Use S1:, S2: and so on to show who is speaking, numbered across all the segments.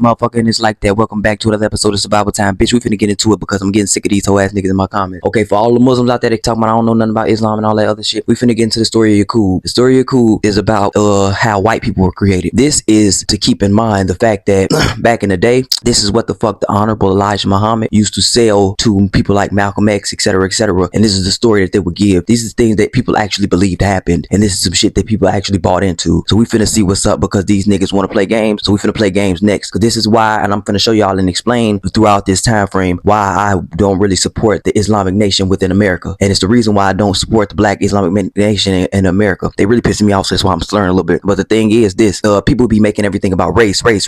S1: Motherfucker, and it's like that. Welcome back to another episode of Survival Time. Bitch, we finna get into it because I'm getting sick of these whole ass niggas in my comments. Okay, for all the Muslims out there that talking about I don't know nothing about Islam and all that other shit, we finna get into the story of Yaqub. The story of Yaqub is about how white people were created. This is to keep in mind the fact that back in the day, this is what the fuck the Honorable Elijah Muhammad used to sell to people like Malcolm X, etc., etc. And this is the story that they would give. These are things that people actually believed happened, and this is some shit that people actually bought into. So we finna see what's up because these niggas want to play games. So we finna play games next. Because this is why, and I'm finna show y'all and explain throughout this time frame why I don't really support the Islamic nation within America. And it's the reason why I don't support the Black Islamic nation in America. They really pissing me off, so that's why I'm slurring a little bit. But the thing is this, people be making everything about race. When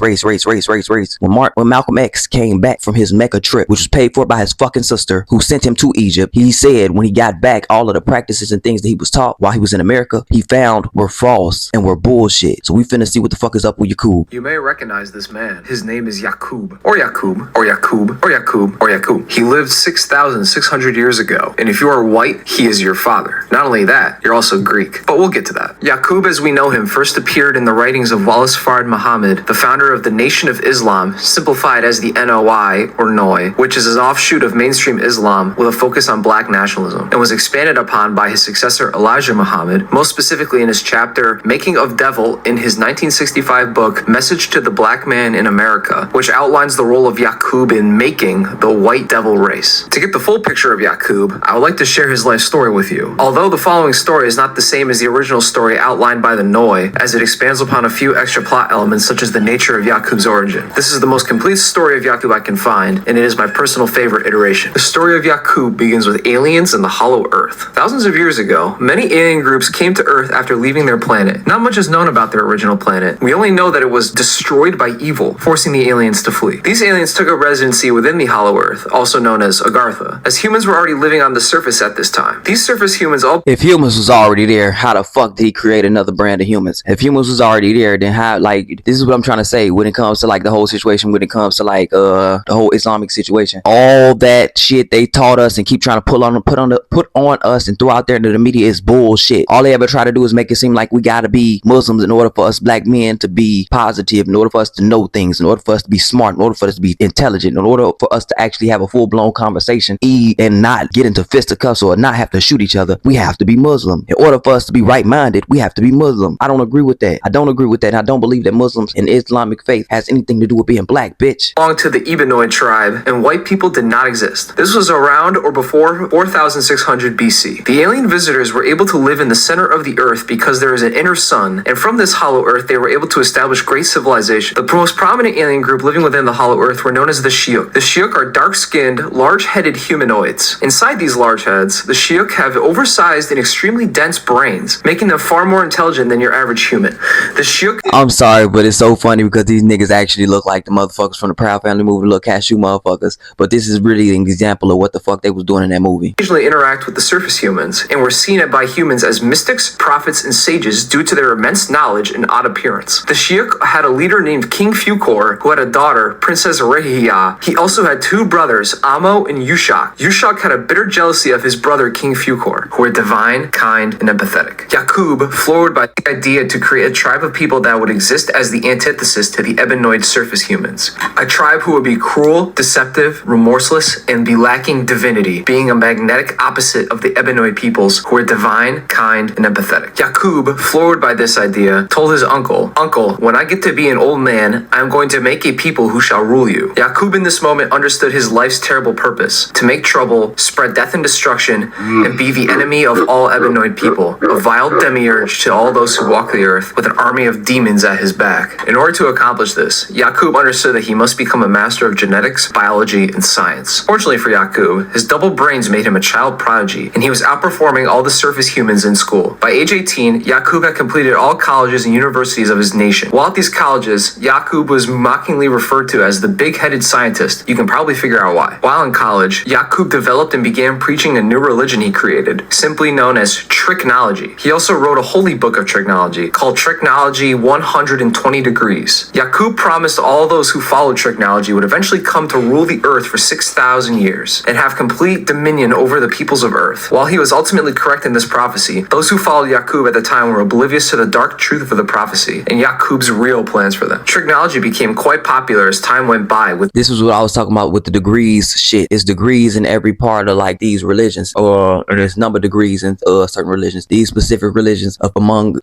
S1: Malcolm X came back from his Mecca trip, which was paid for by his fucking sister, who sent him to Egypt, he said when he got back, all of the practices and things that he was taught while he was in America, he found were false and were bullshit. So we finna see what the fuck is up with Yaqub.
S2: You may recognize this man. His name is Yaqub, or Yaqub, or Yaqub, or Yaqub, or Yaqub. He lived 6,600 years ago, and if you are white, he is your father. Not only that, you're also Greek, but we'll get to that. Yaqub, as we know him, first appeared in the writings of Wallace Fard Muhammad, the founder of the Nation of Islam, simplified as the NOI, or NOI, which is an offshoot of mainstream Islam with a focus on black nationalism, and was expanded upon by his successor Elijah Muhammad, most specifically in his chapter Making of Devil in his 1965 book Message to the Black Man in America, which outlines the role of Yaqub in making the white devil race. To get the full picture of Yaqub, I would like to share his life story with you. Although the following story is not the same as the original story outlined by the Noi, as it expands upon a few extra plot elements such as the nature of Yaqub's origin. This is the most complete story of Yaqub I can find, and it is my personal favorite iteration. The story of Yaqub begins with aliens and the Hollow Earth. Thousands of years ago, many alien groups came to Earth after leaving their planet. Not much is known about their original planet. We only know that it was destroyed by evil, forcing the aliens to flee. These aliens took up residency within the Hollow Earth, also known as Agartha, as humans were already living on the surface at this time. These surface humans all...
S1: If humans was already there, how the fuck did he create another brand of humans? If humans was already there, then how, like, this is what I'm trying to say when it comes to, like, the whole situation, when it comes to, like, the whole Islamic situation. All that shit they taught us and keep trying to put on us and throw out there into the media is bullshit. All they ever try to do is make it seem like we gotta be Muslims in order for us black men to be positive, in order for us to know things, in order for us to be smart, in order for us to be intelligent, in order for us to actually have a full-blown conversation and not get into fisticuffs or not have to shoot each other. We have to be Muslim. In order for us to be right-minded, we have to be Muslim. I don't agree with that. I don't agree with that. And I don't believe that Muslims and Islamic faith has anything to do with being black, bitch.
S2: Belonged to the Ebenoid tribe, and white people did not exist. This was around or before 4,600 BC. The alien visitors were able to live in the center of the earth because there is an inner sun, and from this hollow earth they were able to establish great civilization. The most prominent alien group living within the hollow earth were known as the Shi'uk. The Shi'uk are dark-skinned, large-headed humanoids. Inside these large heads, the Shi'uk have oversized and extremely dense brains, making them far more intelligent than your average human. The Shi'uk...
S1: I'm sorry, but it's so funny because these niggas actually look like the motherfuckers from the Proud Family movie, little cashew motherfuckers. But this is really an example of what the fuck they was doing in that movie.
S2: Occasionally interact with the surface humans, and were seen by humans as mystics, prophets, and sages due to their immense knowledge and odd appearance. The Shi'uk had a leader named King Fucor, who had a daughter, Princess Rehiyah. He also had two brothers, Amo and Yushak. Yushak had a bitter jealousy of his brother, King Fucor, who were divine, kind, and empathetic. Yaqub floored by the idea to create a tribe of people that would exist as the antithesis to the Ebenoid surface humans. A tribe who would be cruel, deceptive, remorseless, and be lacking divinity, being a magnetic opposite of the Ebenoid peoples who were divine, kind, and empathetic. Yaqub, floored by this idea, told his uncle, "Uncle, when I get to be an old man, I am going to make a people who shall rule you." Yaqub in this moment understood his life's terrible purpose, to make trouble, spread death and destruction, and be the enemy of all Ebenoid people, a vile demiurge to all those who walk the earth, with an army of demons at his back. In order to accomplish this, Yaqub understood that he must become a master of genetics, biology, and science. Fortunately for Yaqub, his double brains made him a child prodigy, and he was outperforming all the surface humans in school. By age 18, Yaqub had completed all colleges and universities of his nation. While at these colleges, Yaqub was mockingly referred to as the big-headed scientist. You can probably figure out why. While in college, Yaqub developed and began preaching a new religion he created, simply known as trichnology. He also wrote a holy book of trichnology called Trichnology 120 Degrees. Yaqub promised all those who followed trichnology would eventually come to rule the earth for 6,000 years and have complete dominion over the peoples of earth. While he was ultimately correct in this prophecy, those who followed Yaqub at the time were oblivious to the dark truth of the prophecy and Yaqub's real plans for them. Trichnology became quite popular as time went by with
S1: This was what I was talking about with the degrees shit. It's degrees in every part of like these religions, or there's number of degrees in certain religions. These specific religions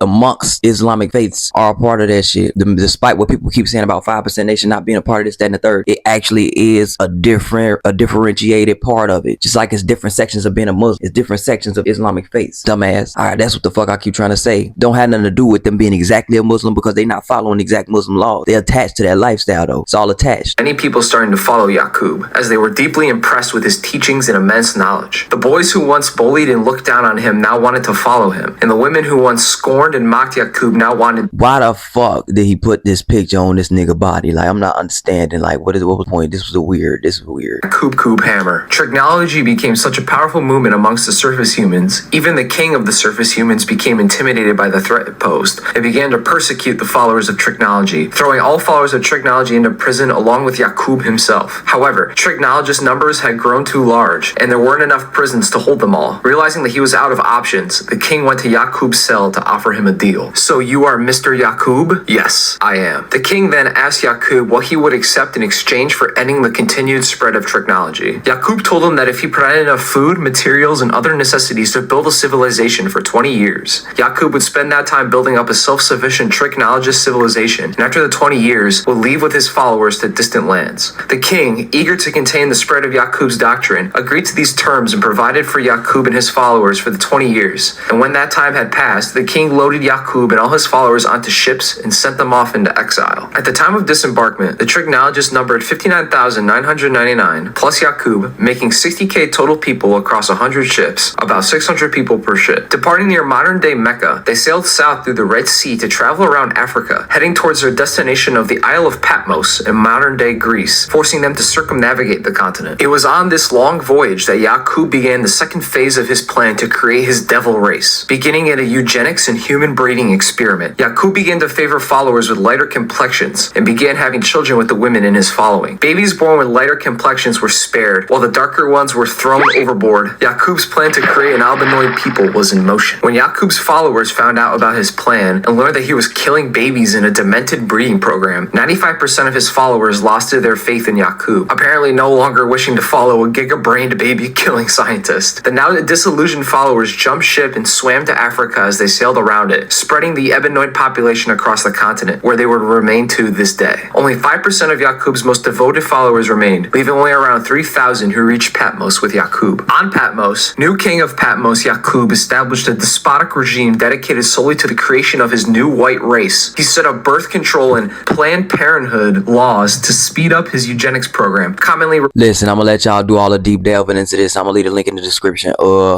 S1: amongst Islamic faiths are a part of that shit. Despite what people keep saying about 5% nation not being a part of this, that, and the third, it actually is a differentiated part of it. Just like it's different sections of being a Muslim, it's different sections of Islamic faiths. Dumbass. Alright, that's what the fuck I keep trying to say. Don't have nothing to do with them being exactly a Muslim because they not following exact Muslim laws. They're attached to that lifestyle though. It's all attached.
S2: many people starting to follow Yaqub, as they were deeply impressed with his teachings and immense knowledge. The boys who once bullied and looked down on him now wanted to follow him, and the women who once scorned and mocked Yaqub now wanted.
S1: Why the fuck did he put this picture on this nigga body? Like, I'm not understanding. Like, what was the point? This was weird.
S2: Yaqub hammer. Trichnology became such a powerful movement amongst the surface humans. Even the king of the surface humans became intimidated by the threat it posed and began to persecute the followers of Trichnology, throwing all followers of Trichnology into prison along with Yaqub himself. However, Trichnologist numbers had grown too large, and there weren't enough prisons to hold them all. Realizing that he was out of options, the king went to Yaqub's cell to offer him a deal. So you are Mr. Yaqub? Yes, I am. The king then asked Yaqub what he would accept in exchange for ending the continued spread of Trichnology. Yaqub told him that if he provided enough food, materials, and other necessities to build a civilization for 20 years, Yaqub would spend that time building up a self-sufficient Trichnologist civilization, and after the 20 years, would leave with his followers to distant lands. The king, eager to contain the spread of Yaqub's doctrine, agreed to these terms and provided for Yaqub and his followers for the 20 years. And when that time had passed, the king loaded Yaqub and all his followers onto ships and sent them off into exile. At the time of disembarkment, the Trichnologists numbered 59,999 plus Yaqub, making 60k total people across 100 ships, about 600 people per ship. Departing near modern-day Mecca, they sailed south through the Red Sea to travel around Africa, heading towards their destination of the Isle of Patmos in modern-day Greece, forcing them to circumnavigate the continent. It was on this long voyage that Yaqub began the second phase of his plan to create his devil race, beginning at a eugenics and human breeding experiment. Yaqub began to favor followers with lighter complexions and began having children with the women in his following. Babies born with lighter complexions were spared, while the darker ones were thrown overboard. Yaqub's plan to create an albinoid people was in motion. When Yaqub's followers found out about his plan and learned that he was killing babies in a demented breeding program, 95% of his followers lost their faith in Yaqub, apparently no longer wishing to follow a giga-brained baby-killing scientist. The now disillusioned followers jumped ship and swam to Africa as they sailed around it, spreading the ebenoid population across the continent, where they would remain to this day. Only 5% of Yaqub's most devoted followers remained, leaving only around 3,000 who reached Patmos with Yaqub. On Patmos, new king of Patmos, Yaqub, established a despotic regime dedicated solely to the creation of his new white race. He set up birth control and Planned Parenthood laws to speed up his eugenics program, commonly.
S1: Listen, I'm gonna let y'all do all the deep delving into this. I'm gonna leave the link in the description.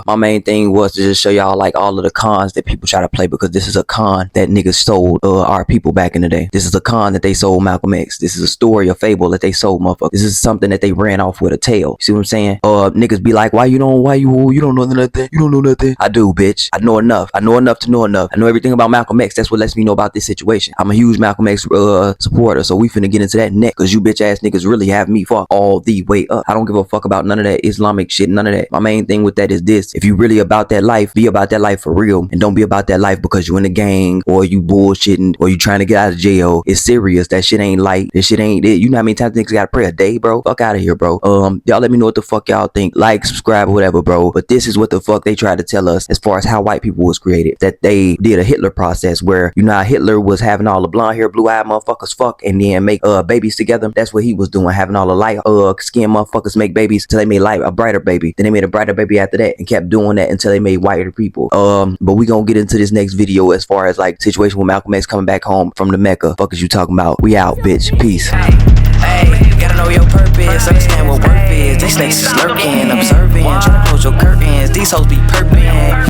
S1: My main thing was to just show y'all like all of the cons that people try to play, because this is a con that niggas sold our people back in the day. This is a con that they sold Malcolm X. This is a story, a fable that they sold motherfuckers. This is something that they ran off with a tail. See what I'm saying? Niggas be like, you don't know nothing. You don't know nothing. I do, bitch. I know enough. I know enough to know enough. I know everything about Malcolm X. That's what lets me know about this situation. I'm a huge Malcolm X supporter, so we finna get into that next, because you bitch ass niggas really have me fucked all the way up. I don't give a fuck about none of that Islamic shit, none of that. My main thing with that is this: if you really about that life, be about that life for real, and don't be about that life because you in a gang or you bullshitting or you trying to get out of jail. It's serious. That shit ain't light. That shit ain't it. You know how many times niggas gotta pray a day, bro? Fuck out of here, bro. Y'all let me know what the fuck y'all think. Like, subscribe, whatever, bro. But this is what the fuck they tried to tell us as far as how white people was created. That they did a Hitler process where, you know how Hitler was having all the blonde hair, blue eyed motherfuckers fuck and then make babies together. That's what he was doing, having all the light skin motherfuckers make babies till they made a brighter baby. Then they made a brighter baby after that and kept doing that until they made whiter people. But we gonna get into this next video as far as like situation with Malcolm X coming back home from the Mecca. Fuck is you talking about? We out, bitch. Peace.
S3: Hey, gotta know your purpose, understand what worth is. These snakes is lurking, observing, trying to close your curtains. These hoes be perping.